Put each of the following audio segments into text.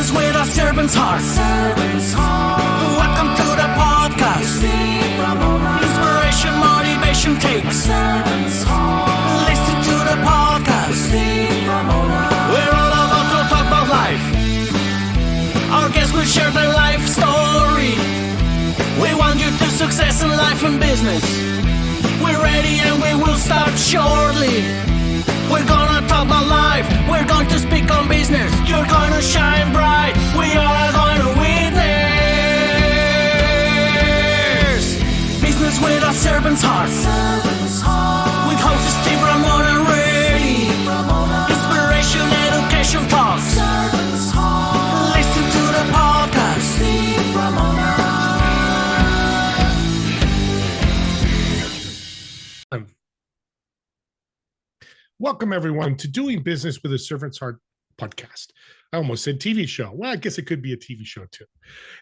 Business with a servant's heart. Welcome to the podcast. Inspiration, motivation takes. Listen to the podcast. We're all about to talk about life. Our guests will share their life story. We want you to success in life and business. We're ready and we will start shortly. We're gonna talk about life. We're going to speak on business. You're gonna shine bright. We are going to witness. Business with a servant's heart. With hosts Steve Ramona and Ray. Inspiration, education talks. Listen to the podcast. Steve Ramona. Welcome, everyone, to Doing Business with a Servant's Heart podcast. I almost said TV show. Well, I guess it could be a TV show, too.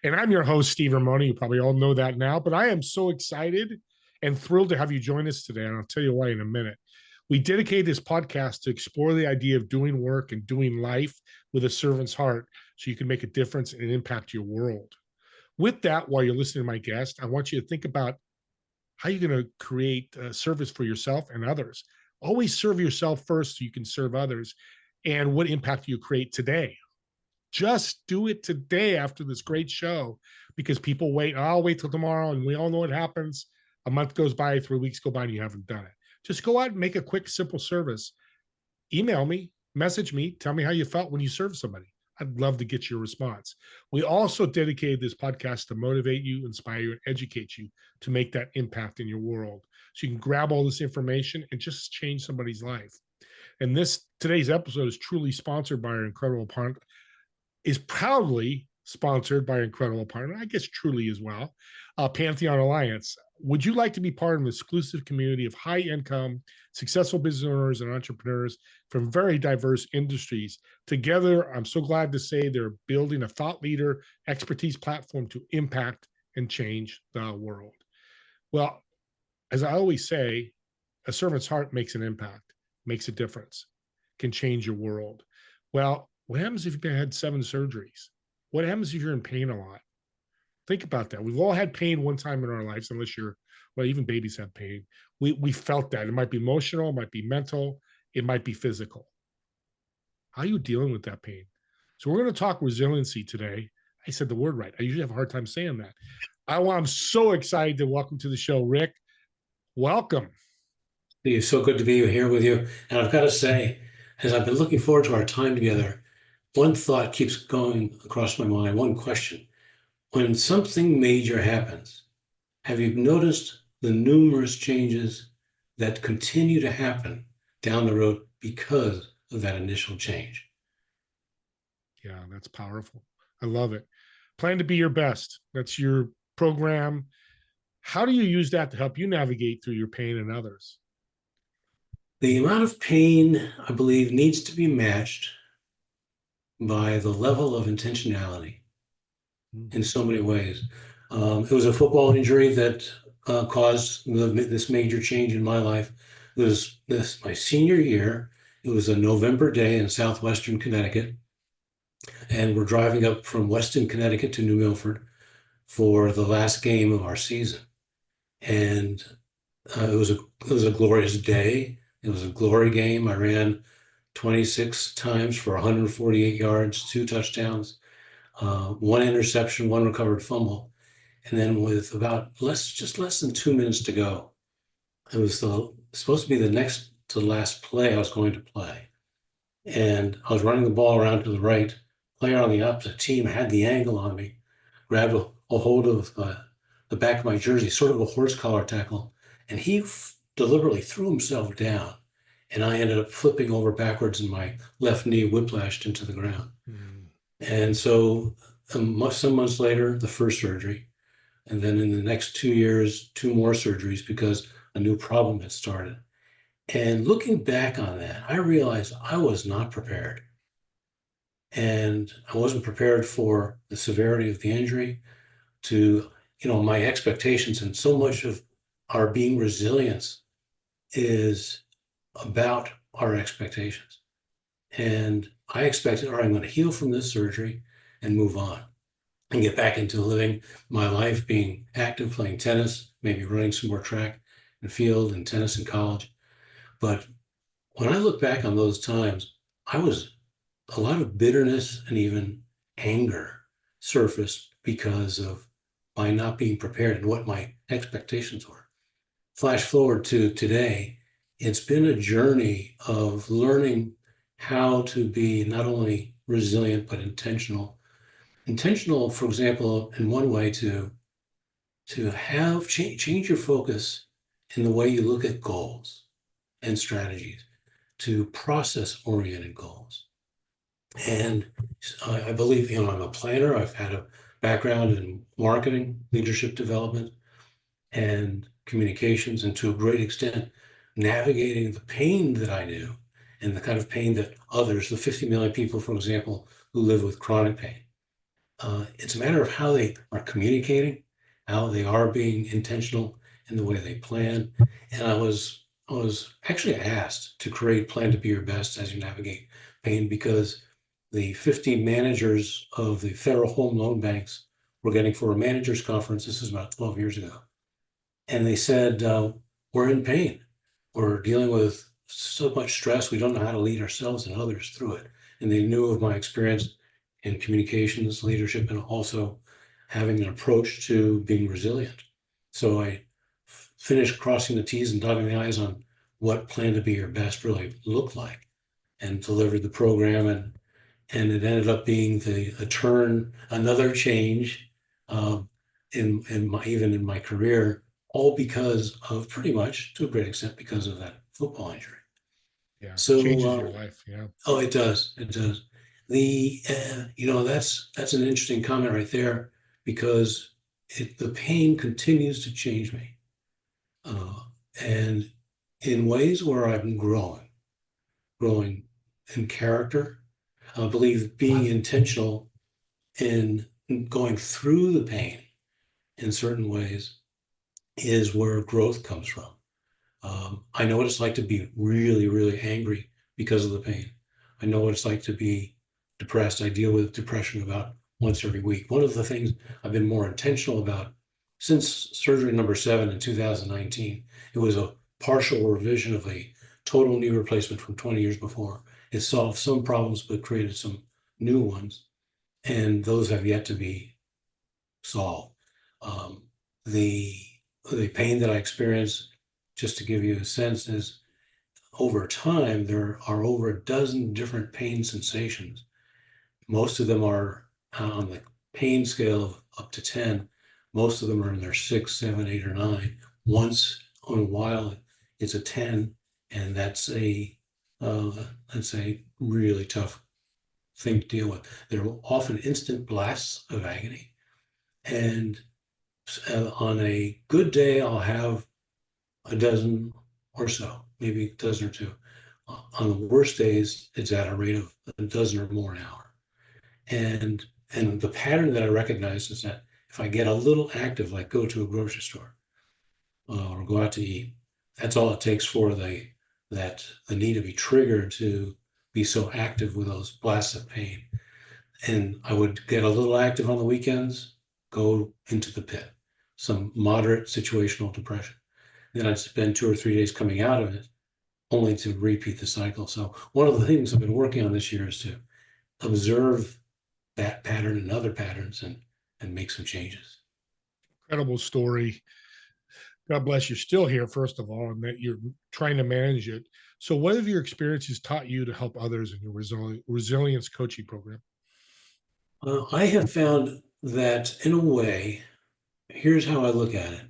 And I'm your host, Steve Ramona. You probably all know that now, but I am so excited and thrilled to have you join us today, and I'll tell you why in a minute. We dedicate this podcast to explore the idea of doing work and doing life with a servant's heart so you can make a difference and impact your world. With that, while you're listening to my guest, I want you to think about how you're going to create a service for yourself and others. Always serve yourself first so you can serve others. And what impact do you create today? Just do it today after this great show, because people wait. I'll wait till tomorrow, and we all know what happens. A month goes by, 3 weeks go by, and you haven't done it. Just go out and make a quick, simple service. Email me, message me, tell me how you felt when you served somebody. I'd love to get your response. We also dedicated this podcast to motivate you, inspire you, and educate you to make that impact in your world. So you can grab all this information and just change somebody's life. And today's episode is truly sponsored by our incredible partner, is proudly sponsored by our incredible partner, I guess truly as well, Pantheon Alliance. Would you like to be part of an exclusive community of high-income, successful business owners and entrepreneurs from very diverse industries? Together, I'm so glad to say they're building a thought leader expertise platform to impact and change the world. Well, as I always say, a servant's heart makes an impact, makes a difference, can change your world. Well, what happens if you've had 7 surgeries? What happens if you're in pain a lot? Think about that. We've all had pain one time in our lives, unless even babies have pain. We felt that. It might be emotional, it might be mental, it might be physical. How are you dealing with that pain? So we're going to talk resiliency today. I said the word right. I usually have a hard time saying that. I'm so excited to welcome to the show, Rick. Welcome. It's so good to be here with you. And I've got to say, as I've been looking forward to our time together, one thought keeps going across my mind, one question. When something major happens, have you noticed the numerous changes that continue to happen down the road because of that initial change? Yeah, that's powerful. I love it. Plan to be your best. That's your program. How do you use that to help you navigate through your pain and others? The amount of pain, I believe, needs to be matched by the level of intentionality in so many ways. It was a football injury that caused this major change in my life. It was my senior year. It was a November day in southwestern Connecticut. And we're driving up from Weston, Connecticut to New Milford for the last game of our season. And it was a glorious day. It was a glory game. I ran 26 times for 148 yards, 2 touchdowns, 1 interception, 1 recovered fumble. And then with about less than 2 minutes to go, it was supposed to be the next to last play I was going to play. And I was running the ball around to the right. Player on the opposite team had the angle on me, grabbed a hold of the back of my jersey, sort of a horse collar tackle, and he deliberately threw himself down. And I ended up flipping over backwards and my left knee whiplashed into the ground. And so some months later, the first surgery. And then in the next 2 years, 2 more surgeries because a new problem had started. And looking back on that, I realized I was not prepared. And I wasn't prepared for the severity of the injury, to, my expectations. And so much of our being resilience is about our expectations. And I expected, all right, I'm going to heal from this surgery. and move on and get back into living my life, being active, playing tennis, maybe running some more track and field and tennis in college. But when I look back on those times, I was a lot of bitterness and even anger surfaced because of my not being prepared and what my expectations were. Flash forward to today, it's been a journey of learning how to be not only resilient, but intentional. Intentional, for example, in one way to have change your focus in the way you look at goals and strategies, to process-oriented goals. And I believe, I'm a planner. I've had a background in marketing, leadership development, and communications, and to a great extent, navigating the pain that I knew and the kind of pain that others, the 50 million people, for example, who live with chronic pain. It's a matter of how they are communicating, how they are being intentional in the way they plan. And I was actually asked to create Plan to Be Your Best as you navigate pain, because the 15 managers of the federal home loan banks were getting for a managers conference. This is about 12 years ago. And they said, we're in pain. We're dealing with so much stress. We don't know how to lead ourselves and others through it. And they knew of my experience in communications, leadership, and also having an approach to being resilient. So I finished crossing the T's and dotting the I's on what Plan to Be Your Best really looked like, and delivered the program. And it ended up being another change even in my career, all because of, pretty much to a great extent, because of that football injury. Yeah, So changes your life. Yeah. Oh, it does. It does. That's an interesting comment right there, because the pain continues to change me, and in ways where I'm growing in character. I believe being intentional in going through the pain in certain ways is where growth comes from. I know what it's like to be really, really angry because of the pain. I know what it's like to be depressed. I deal with depression about once every week. One of the things I've been more intentional about since surgery number 7 in 2019, it was a partial revision of a total knee replacement from 20 years before. It solved some problems, but created some new ones. And those have yet to be solved. The pain that I experience, just to give you a sense, is over time, there are over a dozen different pain sensations. Most of them are on the pain scale of up to 10. Most of them are in their 6, 7, 8, or 9. Once in a while, it's a 10, and that's a really tough thing to deal with. They're often instant blasts of agony. And on a good day, I'll have a dozen or so, maybe a dozen or two. On the worst days, it's at a rate of a dozen or more an hour. And the pattern that I recognize is that if I get a little active, like go to a grocery store or go out to eat, that's all it takes for the need to be triggered to be so active with those blasts of pain. And I would get a little active on the weekends, go into the pit, some moderate situational depression. Then I'd spend 2 or 3 days coming out of it, only to repeat the cycle. So one of the things I've been working on this year is to observe that pattern and other patterns and make some changes. Incredible story. God bless you're still here, first of all, and that you're trying to manage it. So what have your experiences taught you to help others in your resilience coaching program? I have found that, in a way, here's how I look at it.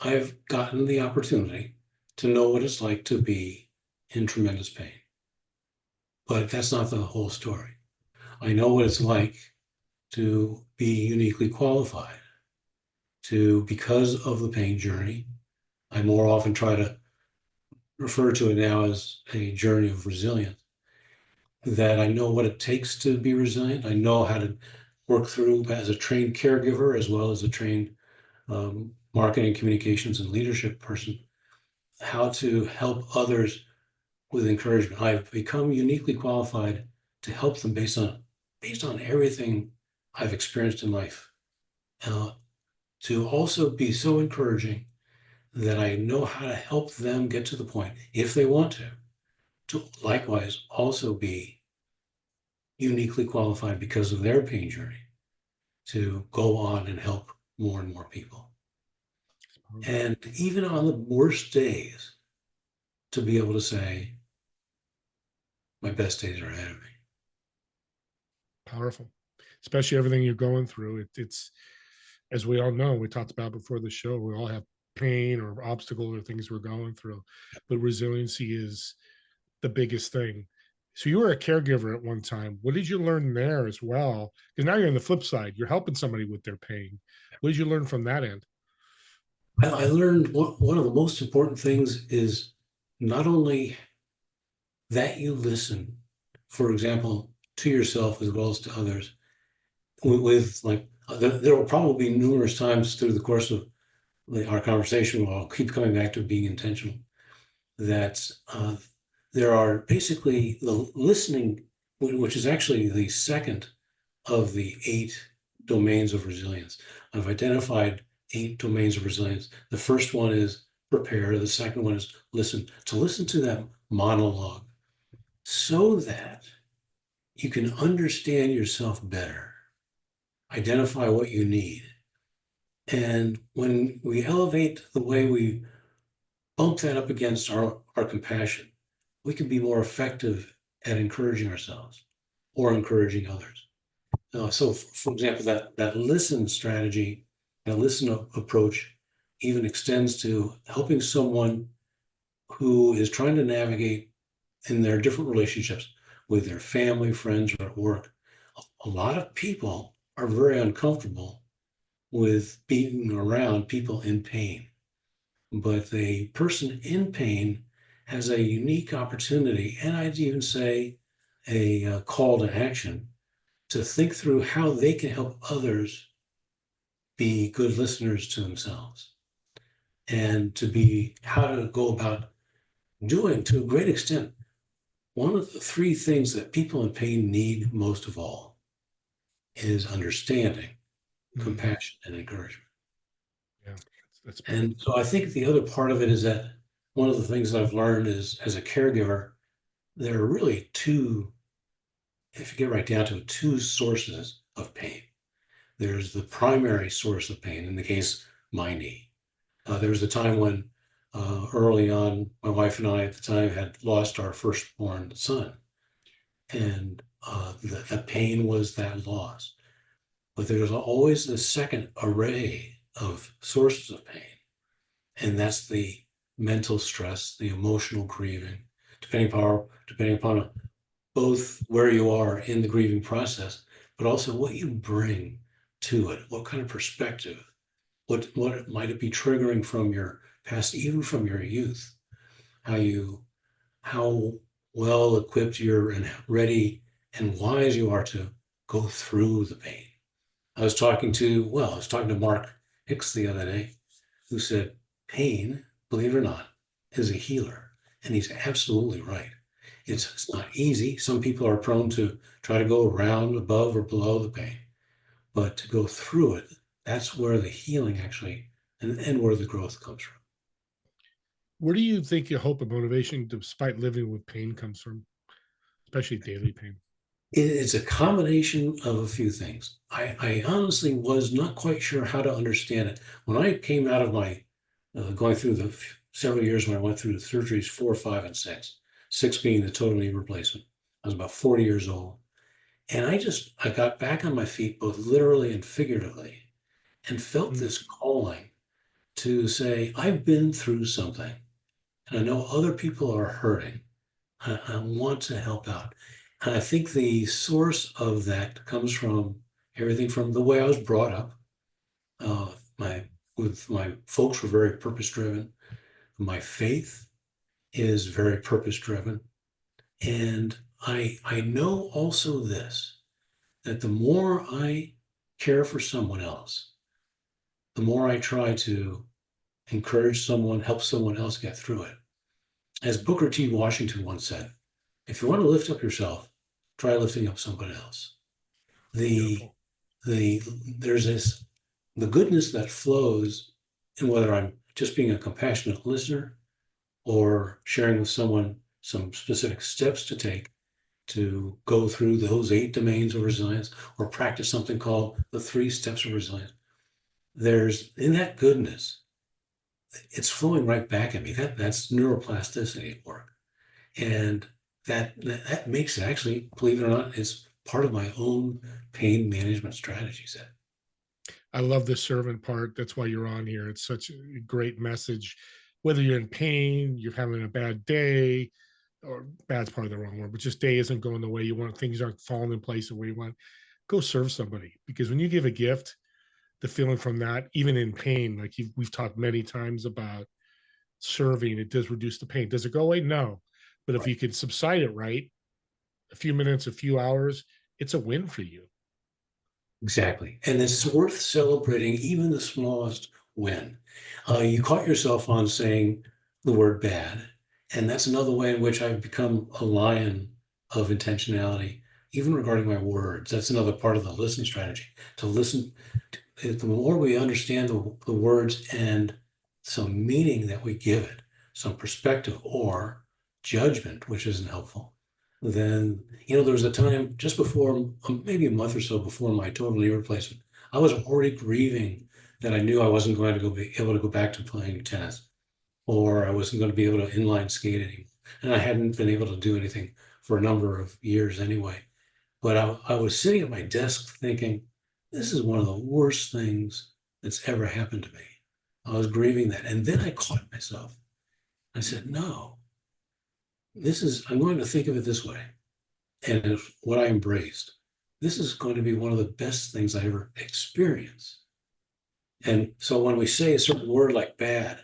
I've gotten the opportunity to know what it's like to be in tremendous pain. But that's not the whole story. I know what it's like to be uniquely qualified to, because of the pain journey. I more often try to refer to it now as a journey of resilience, that I know what it takes to be resilient. I know how to work through, as a trained caregiver, as well as a trained marketing, communications, and leadership person, how to help others with encouragement. I've become uniquely qualified to help them based on everything I've experienced in life, to also be so encouraging that I know how to help them get to the point, if they want to likewise also be uniquely qualified because of their pain journey to go on and help more and more people. And even on the worst days, to be able to say, my best days are ahead of me. Powerful, especially everything you're going through. It's, as we all know, we talked about before the show, we all have pain or obstacles or things we're going through, but resiliency is the biggest thing. So you were a caregiver at one time. What did you learn there as well? Because now you're on the flip side, you're helping somebody with their pain. What did you learn from that end? I learned one of the most important things is not only that you listen, for example, to yourself as well as to others, with like, there will probably be numerous times through the course of our conversation, where I'll keep coming back to being intentional, that there are basically the listening, which is actually the second of the 8 domains of resilience. I've identified 8 domains of resilience. The first one is prepare. The second one is listen. To listen to that monologue so that you can understand yourself better, identify what you need. And when we elevate the way we bump that up against our compassion, we can be more effective at encouraging ourselves or encouraging others. So, for example, that listen strategy, that listen approach even extends to helping someone who is trying to navigate in their different relationships with their family, friends, or at work. A lot of people are very uncomfortable with being around people in pain. But the person in pain has a unique opportunity, and I'd even say a call to action, to think through how they can help others be good listeners to themselves, and to be how to go about doing, to a great extent, one of the 3 things that people in pain need most of all is understanding, compassion, and encouragement. Yeah, that's And so I think the other part of it is that one of the things that I've learned is, as a caregiver, there are really 2, if you get right down to it, 2 sources of pain. There's the primary source of pain, in the case, my knee. There was a time when early on, my wife and I at the time had lost our firstborn son. And the pain was that loss. But there's always the second array of sources of pain. And that's the mental stress, the emotional grieving, depending upon both where you are in the grieving process, but also what you bring to it, what kind of perspective, what might it be triggering from your past, even from your youth, how well equipped you're and ready and wise you are to go through the pain. I was talking to Mark Hicks the other day, who said, pain, believe it or not, is a healer. And he's absolutely right. It's not easy. Some people are prone to try to go around, above, or below the pain. But to go through it, that's where the healing actually, and where the growth comes from. Where do you think your hope and motivation, despite living with pain, comes from, especially daily pain? It's a combination of a few things. I honestly was not quite sure how to understand it. When I came out of my going through the several years when I went through the surgeries 4, 5, and 6, 6 being the total knee replacement, I was about 40 years old. And I got back on my feet, both literally and figuratively, and felt this calling to say, I've been through something, and I know other people are hurting. I want to help out. And I think the source of that comes from everything from the way I was brought up. My folks were very purpose driven. My faith is very purpose driven. And I know also this, that the more I care for someone else, the more I try to encourage someone, help someone else get through it. As Booker T. Washington once said, if you want to lift up yourself, try lifting up somebody else. The there's the goodness that flows in whether I'm just being a compassionate listener or sharing with someone some specific steps to take to go through those 8 domains of resilience, or practice something called the 3 steps of resilience. There's, in that goodness, it's flowing right back at me. That's neuroplasticity at work. And that makes it, actually, believe it or not, it's part of my own pain management strategy set. I love the servant part. That's why you're on here. It's such a great message. Whether you're in pain, you're having a bad day, or bad's probably the wrong word, but just day isn't going the way you want, things aren't falling in place the way you want, go serve somebody. Because when you give a gift, the feeling from that, even in pain, like we've talked many times about serving, it does reduce the pain. Does it go away? No. But if you could subside it right, a few minutes, a few hours, it's a win for you. Exactly. And it's worth celebrating even the smallest win. You caught yourself on saying the word bad. And that's another way in which I've become a lion of intentionality, even regarding my words. That's another part of the listening strategy, to listen. The more we understand the words and some meaning that we give it, some perspective or judgment, which isn't helpful, then, there was a time just before, maybe a month or so before my total knee replacement, I was already grieving that I knew I wasn't going to be able to go back to playing tennis, or I wasn't going to be able to inline skate anymore. And I hadn't been able to do anything for a number of years anyway. But I was sitting at my desk thinking, this is one of the worst things that's ever happened to me. I was grieving that. And then I caught myself. I said, no, I'm going to think of it this way. And it's what I embraced. This is going to be one of the best things I ever experienced. And so when we say a certain word like bad,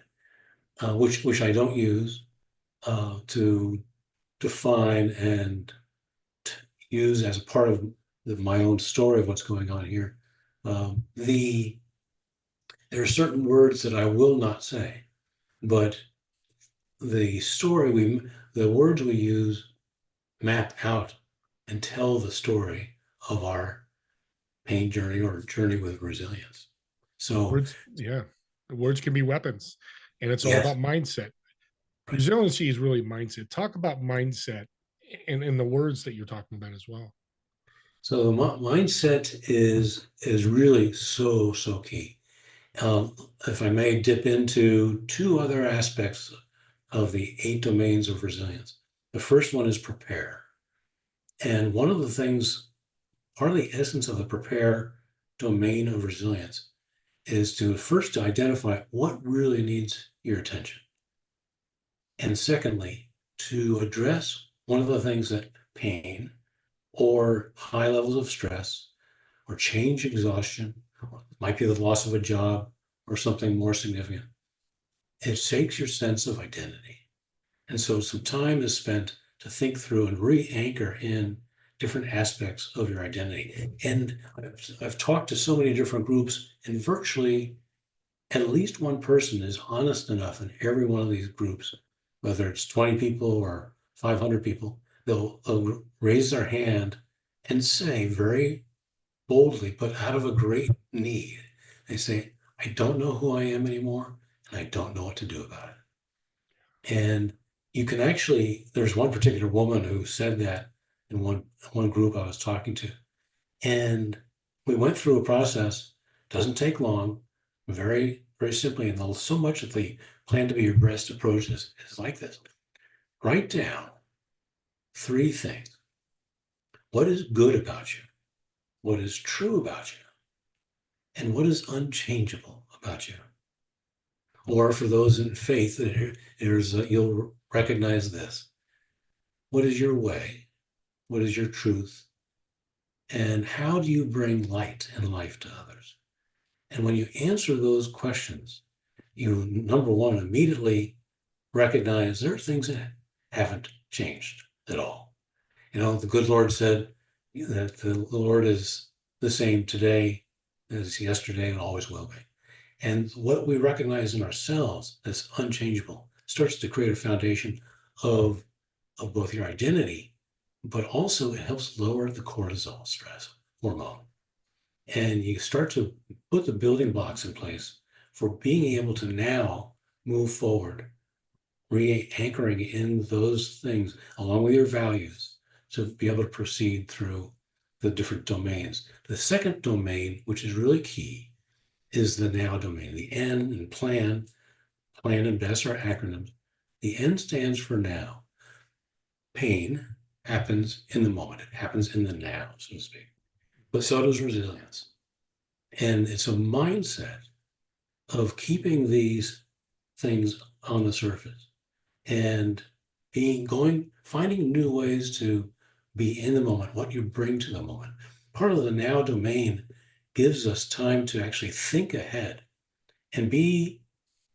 which I don't use to define and use as a part of my own story of what's going on here, there are certain words that I will not say, but the words we use map out and tell the story of our pain journey or journey with resilience. So words, yeah, the words can be weapons, and it's all yes, about mindset. right. Resiliency is really mindset. Talk about mindset and the words that you're talking about as well. So the mindset is really so key. If I may dip into 2 other aspects of the 8 domains of resilience. The first one is prepare. And one of the things, part of the essence of the prepare domain of resilience is to first identify what really needs your attention. And secondly, to address one of the things that pain or high levels of stress or change exhaustion, or it might be the loss of a job or something more significant. It shakes your sense of identity. And so some time is spent to think through and re-anchor in different aspects of your identity. And I've talked to so many different groups, and virtually at least one person is honest enough in every one of these groups, whether it's 20 people or 500 people, they'll raise their hand and say very boldly, but out of a great need, they say, I don't know who I am anymore, and I don't know what to do about it. And you can actually, there's one particular woman who said that in one group I was talking to. And we went through a process, doesn't take long, very, very simply, and so much of the plan to be your best approach is like this. Write down 3 things. What is good about you? What is true about you? And what is unchangeable about you? Or for those in faith, you'll recognize this. What is your way? What is your truth? And how do you bring light and life to others? And when you answer those questions, you, number one, immediately recognize there are things that haven't changed at all. The good Lord said that the Lord is the same today as yesterday and always will be. And what we recognize in ourselves as unchangeable starts to create a foundation of both your identity, but also it helps lower the cortisol stress hormone. And you start to put the building blocks in place for being able to now move forward, re-anchoring in those things along with your values to be able to proceed through the different domains. The second domain, which is really key, is the now domain. The N and plan and BEST are acronyms. The N stands for now. Pain happens in the moment. It happens in the now, so to speak. But so does resilience. And it's a mindset of keeping these things on the surface and finding new ways to be in the moment, what you bring to the moment. Part of the now domain gives us time to actually think ahead and be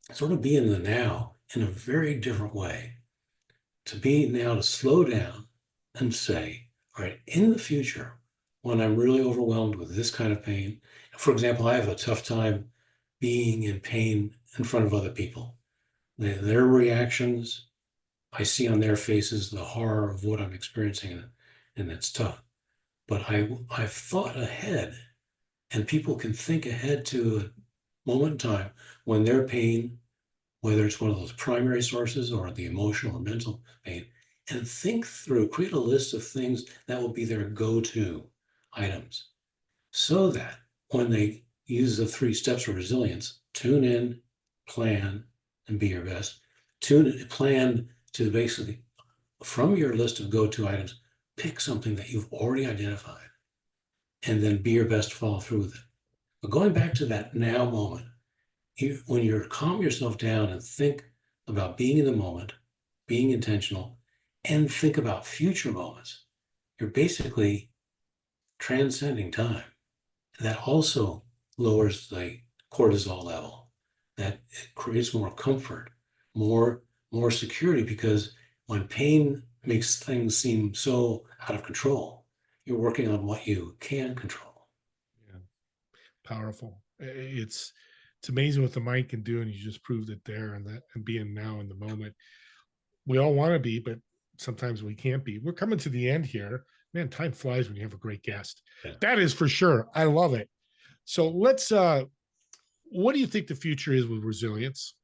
in the now in a very different way. To slow down and say, all right, in the future, when I'm really overwhelmed with this kind of pain, for example, I have a tough time being in pain in front of other people. Their reactions, I see on their faces the horror of what I'm experiencing, and it's tough. But I've thought ahead, and people can think ahead to a moment in time when their pain, whether it's one of those primary sources or the emotional or mental pain, and create a list of things that will be their go-to items so that when they use the 3 steps of resilience, tune in, plan, and be your best. Plan to basically, from your list of go-to items, pick something that you've already identified and then be your best to follow through with it. But going back to that now moment, when you calm yourself down and think about being in the moment, being intentional, and think about future moments, you're basically transcending time. That also lowers the cortisol level. That it creates more comfort, more security, because when pain makes things seem so out of control, you're working on what you can control. Yeah, powerful. It's amazing what the mind can do, and you just proved it there. And being now in the moment, we all want to be, but sometimes we can't be. We're coming to the end here. Man, time flies when you have a great guest. Yeah. That is for sure. I love it. So let's. What do you think the future is with resilience?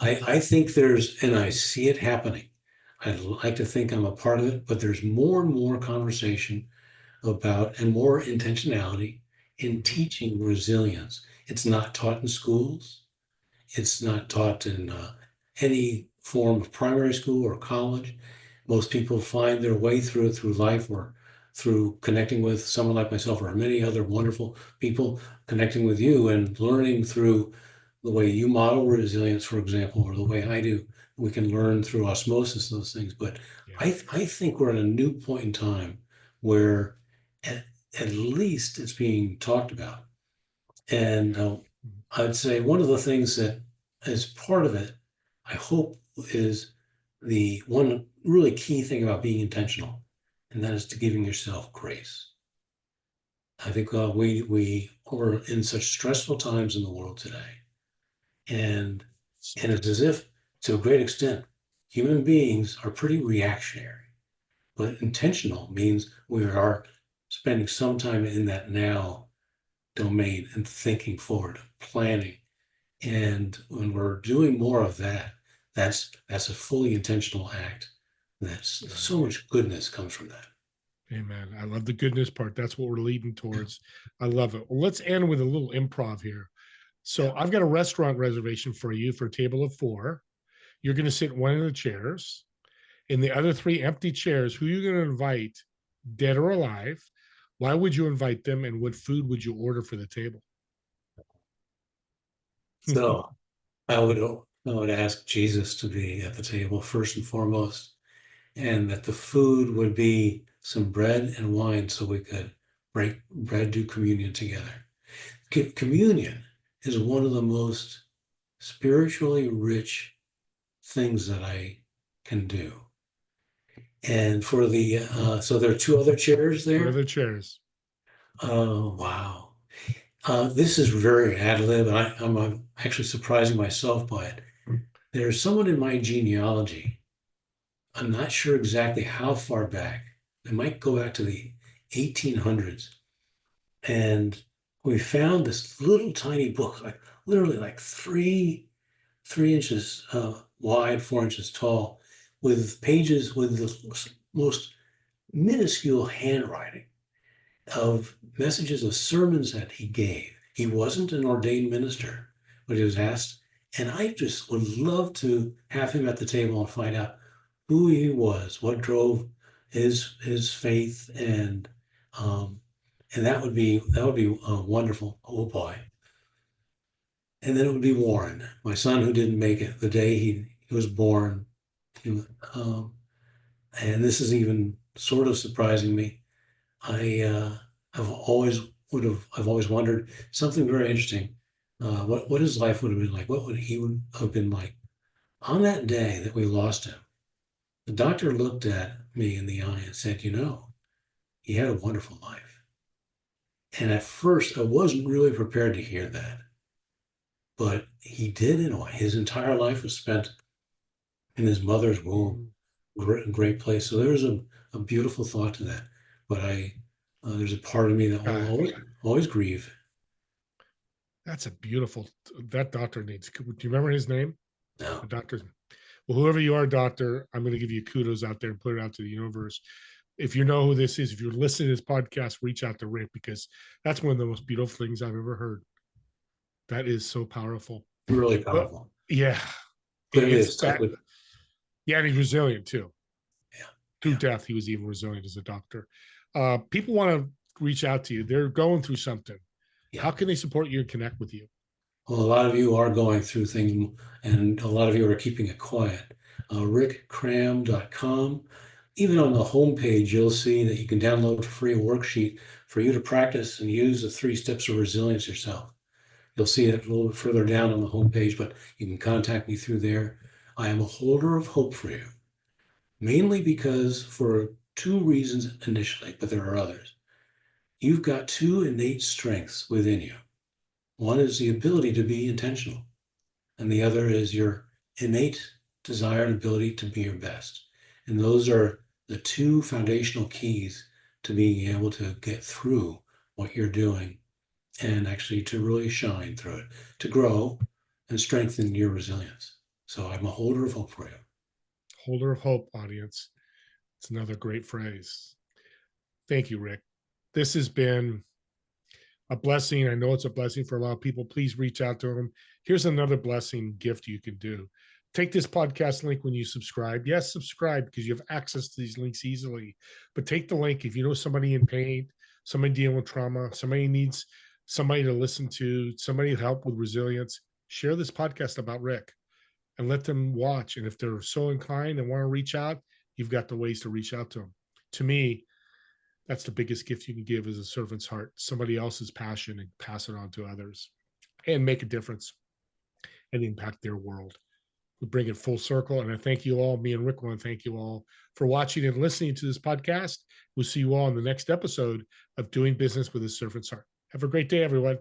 I think and I see it happening. I'd like to think I'm a part of it, but there's more and more conversation about and more intentionality in teaching resilience. It's not taught in schools. It's not taught in any form of primary school or college. Most people find their way through life or through connecting with someone like myself or many other wonderful people, connecting with you and learning through the way you model resilience, for example, or the way I do. We can learn through osmosis those things. But yeah. I think we're at a new point in time where at least it's being talked about. And I'd say one of the things that is part of it, I hope, is the one really key thing about being intentional, and that is to giving yourself grace. I think we are in such stressful times in the world today, and it's as if, to a great extent, human beings are pretty reactionary. But intentional means we are spending some time in that now domain and thinking forward, planning. And when we're doing more of that, that's a fully intentional act. That's so much goodness comes from that. Amen. I love the goodness part. That's what we're leading towards. I love it. Well, let's end with a little improv here. So I've got a restaurant reservation for you for a table of 4. You're going to sit in one of the chairs. In the other 3 empty chairs, who are you going to invite, dead or alive? Why would you invite them? And what food would you order for the table? So I would ask Jesus to be at the table first and foremost, and that the food would be some bread and wine so we could break bread, do communion together. Communion is one of the most spiritually rich things that I can do. And for the so there are 2 other chairs there. 2 other chairs. Oh, wow. This is very ad lib. I'm actually surprising myself by it. There's someone in my genealogy. I'm not sure exactly how far back. It might go back to the 1800s. And we found this little tiny book, like literally like 3 inches wide, 4 inches tall, with pages with the most minuscule handwriting of messages of sermons that he gave. He wasn't an ordained minister, but he was asked, and I just would love to have him at the table and find out who he was, what drove his faith, and that would be wonderful. Oh boy. And then it would be Warren, my son who didn't make it the day he was born. He, um, and this is even sort of surprising me. I've always wondered something very interesting. What his life would have been like. What would he would have been like on that day that we lost him? The doctor looked at me in the eye and said, he had a wonderful life. And at first, I wasn't really prepared to hear that. But he did in a way. His entire life was spent in his mother's womb, great place. So there's a beautiful thought to that. But there's a part of me that will always grieve. That's a beautiful, that doctor needs, do you remember his name? No. The doctor. Well, whoever you are, doctor, I'm going to give you kudos out there and put it out to the universe. If you know who this is, if you're listening to this podcast, reach out to Rick, because that's one of the most beautiful things I've ever heard. That is so powerful. Really powerful. But, yeah. Yeah, and he's resilient too. Yeah. Through death, he was even resilient as a doctor. People want to reach out to you. They're going through something. Yeah. How can they support you and connect with you? Well, a lot of you are going through things, and a lot of you are keeping it quiet. rickcram.com. Even on the homepage, you'll see that you can download a free worksheet for you to practice and use the 3 steps of resilience yourself. You'll see it a little bit further down on the homepage, but you can contact me through there. I am a holder of hope for you, mainly because for 2 reasons initially, but there are others. You've got 2 innate strengths within you. One is the ability to be intentional, and the other is your innate desire and ability to be your best. And those are the 2 foundational keys to being able to get through what you're doing and actually to really shine through it, to grow and strengthen your resilience. So I'm a holder of hope for you. Holder of hope, audience. It's another great phrase. Thank you, Rick. This has been a blessing. I know it's a blessing for a lot of people. Please reach out to him. Here's another blessing gift you can do. Take this podcast link when you subscribe. Yes, subscribe, because you have access to these links easily. But take the link if you know somebody in pain, somebody dealing with trauma, somebody needs somebody to listen to, somebody to help with resilience. Share this podcast about Rick and let them watch. And if they're so inclined and want to reach out, you've got the ways to reach out to them. To me, that's the biggest gift you can give, is a servant's heart, somebody else's passion, and pass it on to others and make a difference and impact their world. We bring it full circle. And I thank you all. Me and Rick want to thank you all for watching and listening to this podcast. We'll see you all in the next episode of Doing Business with a Servant's Heart. Have a great day, everyone.